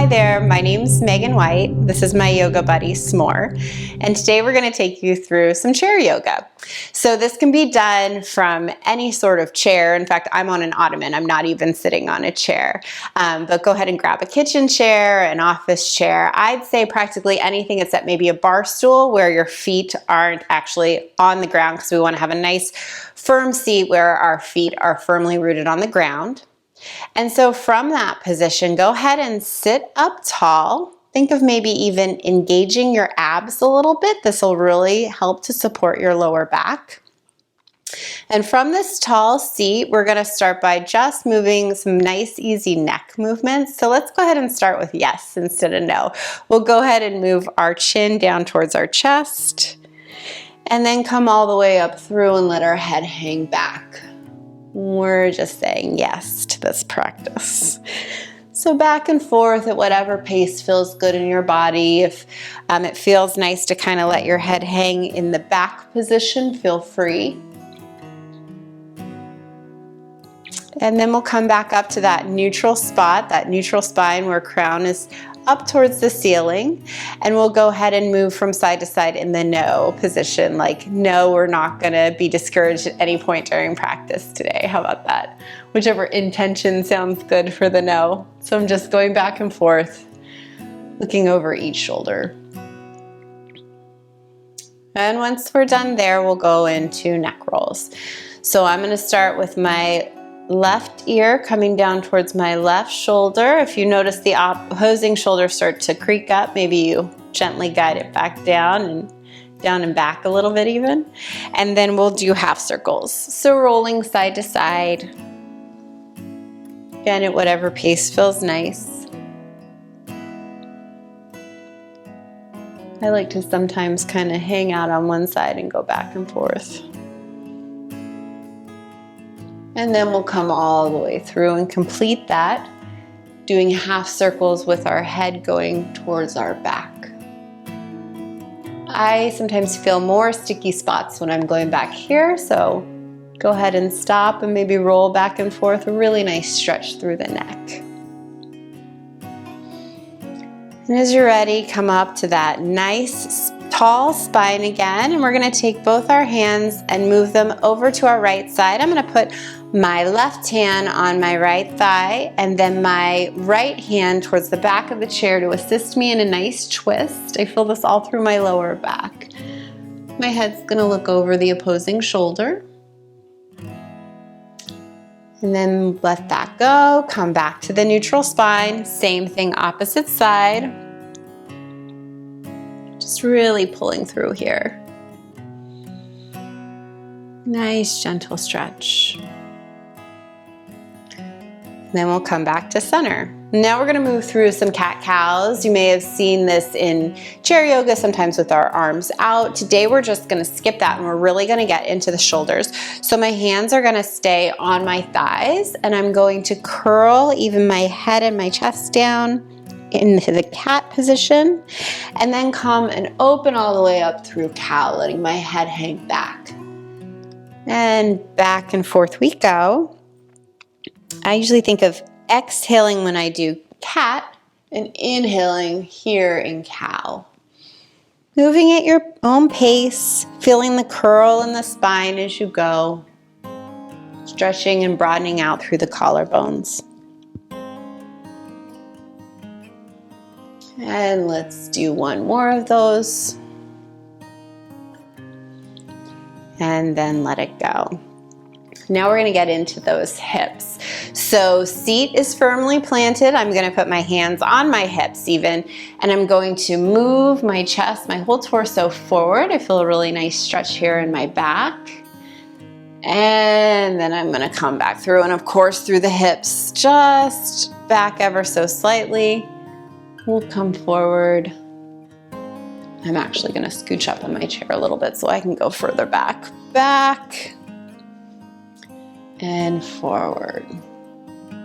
there, my name's Megan White. This is my yoga buddy, S'more. And today we're gonna take you through some chair yoga. So this can be done from any sort of chair. In fact, I'm on an Ottoman. I'm not even sitting on a chair. But go ahead and grab a kitchen chair, an office chair. I'd say practically anything except maybe a bar stool where your feet aren't actually on the ground, because we wanna have a nice firm seat where our feet are firmly rooted on the ground. And so from that position, go ahead and sit up tall. Think of maybe even engaging your abs a little bit. This will really help to support your lower back. And from this tall seat, we're gonna start by just moving some nice, easy neck movements. So let's go ahead and start with yes instead of no. We'll go ahead and move our chin down towards our chest, and then come all the way up through and let our head hang back. We're just saying yes to this practice. So back and forth at whatever pace feels good in your body. If it feels nice to kind of let your head hang in the back position, feel free. And then we'll come back up to that neutral spot, that neutral spine where crown is up towards the ceiling. And we'll go ahead and move from side to side in the no position. Like, no, we're not gonna be discouraged at any point during practice today. How about that? Whichever intention sounds good for the no. So I'm just going back and forth, looking over each shoulder. And once we're done there, we'll go into neck rolls. So I'm gonna start with my left ear coming down towards my left shoulder. If you notice the opposing shoulder start to creak up, maybe you gently guide it back down and back a little bit even. And then we'll do half circles. So rolling side to side. Again, at whatever pace feels nice. I like to sometimes kind of hang out on one side and go back and forth. And then we'll come all the way through and complete that, doing half circles with our head going towards our back. I sometimes feel more sticky spots when I'm going back here, so go ahead and stop and maybe roll back and forth, a really nice stretch through the neck. And as you're ready, come up to that nice tall spine again, and we're gonna take both our hands and move them over to our right side. I'm gonna put my left hand on my right thigh and then my right hand towards the back of the chair to assist me in a nice twist. I feel this all through my lower back. My head's gonna look over the opposing shoulder. And then let that go, come back to the neutral spine, same thing, opposite side. Just really pulling through here. Nice, gentle stretch. Then we'll come back to center. Now we're gonna move through some cat-cows. You may have seen this in chair yoga, sometimes with our arms out. Today we're just gonna skip that and we're really gonna get into the shoulders. So my hands are gonna stay on my thighs and I'm going to curl even my head and my chest down into the cat position, and then come and open all the way up through cow, letting my head hang back. And back and forth we go. I usually think of exhaling when I do cat and inhaling here in cow. Moving at your own pace, feeling the curl in the spine as you go, stretching and broadening out through the collarbones. And let's do one more of those. And then let it go. Now we're gonna get into those hips. So seat is firmly planted. I'm gonna put my hands on my hips even, and I'm going to move my chest, my whole torso forward. I feel a really nice stretch here in my back. And then I'm gonna come back through, and of course through the hips, just back ever so slightly. We'll come forward. I'm actually gonna scooch up in my chair a little bit so I can go further back. Back and forward.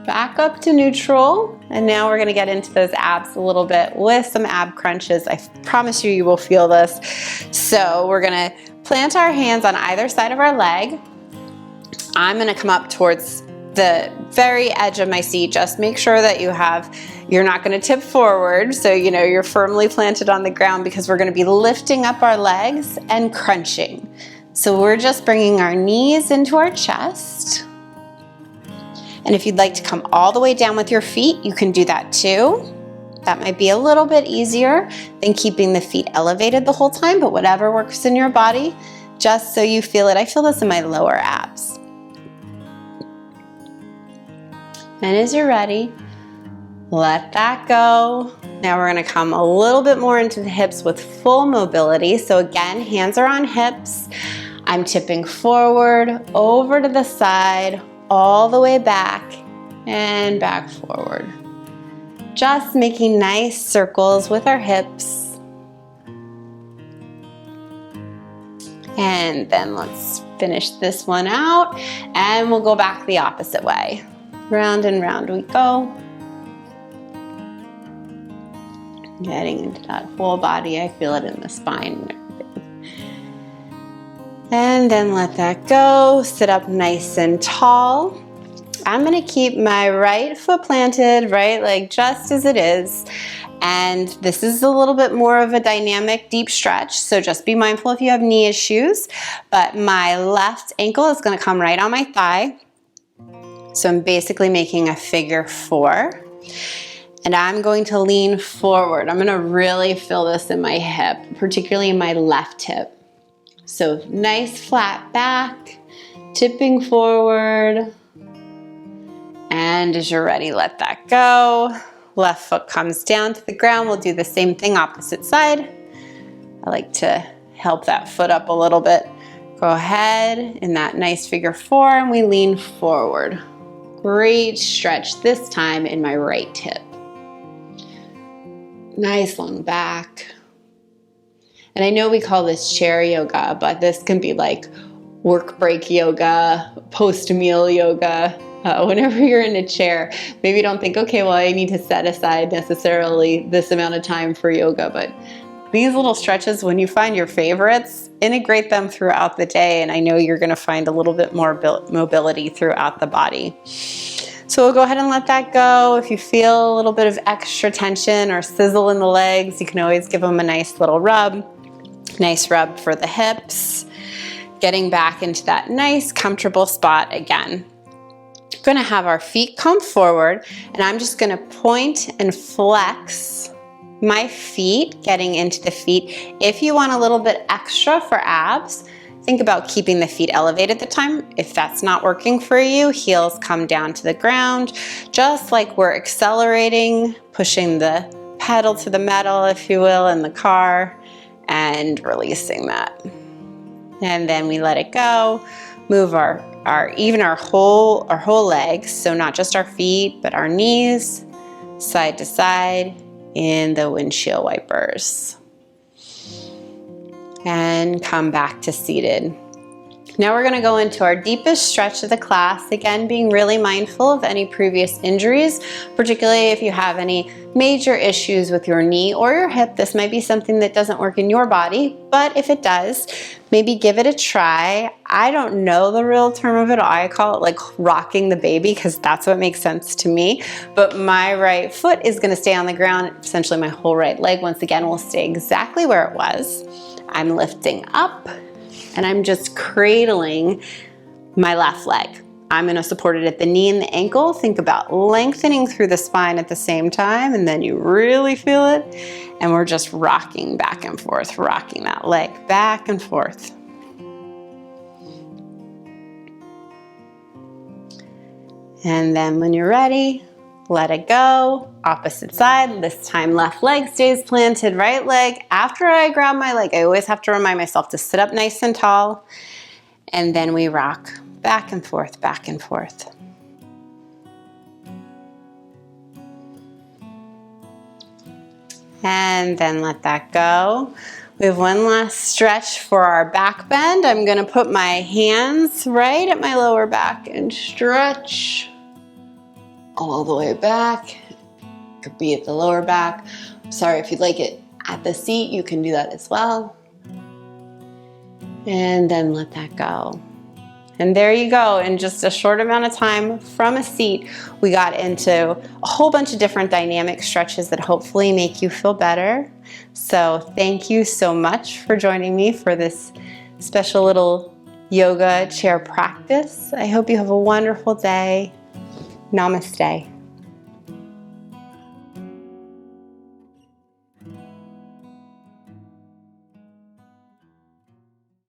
Back up to neutral. And now we're gonna get into those abs a little bit with some ab crunches. I promise you, you will feel this. So we're gonna plant our hands on either side of our leg. I'm gonna come up towards the very edge of my seat. Just make sure that you're not going to tip forward, so you know you're firmly planted on the ground, because we're going to be lifting up our legs and crunching. So we're just bringing our knees into our chest. And if you'd like to come all the way down with your feet, you can do that too. That might be a little bit easier than keeping the feet elevated the whole time, but whatever works in your body, just so you feel it. I feel this in my lower abs. And as you're ready, let that go. Now we're gonna come a little bit more into the hips with full mobility. So again, hands are on hips. I'm tipping forward, over to the side, all the way back, and back forward. Just making nice circles with our hips. And then let's finish this one out, and we'll go back the opposite way. Round and round we go. Getting into that full body. I feel it in the spine and everything. And then let that go. Sit up nice and tall. I'm gonna keep my right foot planted, right leg just as it is. And this is a little bit more of a dynamic, deep stretch, so just be mindful if you have knee issues. But my left ankle is gonna come right on my thigh. So I'm basically making a figure 4. And I'm going to lean forward. I'm gonna really feel this in my hip, particularly my left hip. So nice flat back, tipping forward. And as you're ready, let that go. Left foot comes down to the ground. We'll do the same thing opposite side. I like to help that foot up a little bit. Go ahead in that nice figure 4, and we lean forward. Great stretch this time in my right hip. Nice long back. And I know we call this chair yoga, but this can be like work break yoga, post-meal yoga. Whenever you're in a chair, maybe don't think, okay, well, I need to set aside necessarily this amount of time for yoga, but these little stretches, when you find your favorites, integrate them throughout the day, and I know you're gonna find a little bit more mobility throughout the body. So we'll go ahead and let that go. If you feel a little bit of extra tension or sizzle in the legs, you can always give them a nice little rub. Nice rub for the hips. Getting back into that nice, comfortable spot again. We're gonna have our feet come forward, and I'm just gonna point and flex my feet, getting into the feet. If you want a little bit extra for abs, think about keeping the feet elevated at the time. If that's not working for you, heels come down to the ground, just like we're accelerating, pushing the pedal to the metal, if you will, in the car, and releasing that. And then we let it go. Move our whole legs, so not just our feet, but our knees, side to side in the windshield wipers. And come back to seated. Now we're gonna go into our deepest stretch of the class, again being really mindful of any previous injuries, particularly if you have any major issues with your knee or your hip. This might be something that doesn't work in your body, but if it does, maybe give it a try. I don't know the real term of it. I call it like rocking the baby, because that's what makes sense to me. But my right foot is gonna stay on the ground. Essentially my whole right leg, once again, will stay exactly where it was. I'm lifting up, and I'm just cradling my left leg. I'm gonna support it at the knee and the ankle. Think about lengthening through the spine at the same time, and then you really feel it. And we're just rocking back and forth, rocking that leg back and forth. And then when you're ready, let it go. Opposite side, this time left leg stays planted, right leg. After I grab my leg, I always have to remind myself to sit up nice and tall. And then we rock back and forth, back and forth. And then let that go. We have one last stretch for our back bend. I'm gonna put my hands right at my lower back and stretch all the way back. Could be at the lower back. Sorry, if you'd like it at the seat, you can do that as well. And then let that go. And there you go. In just a short amount of time from a seat, we got into a whole bunch of different dynamic stretches that hopefully make you feel better. So thank you so much for joining me for this special little yoga chair practice. I hope you have a wonderful day. Namaste.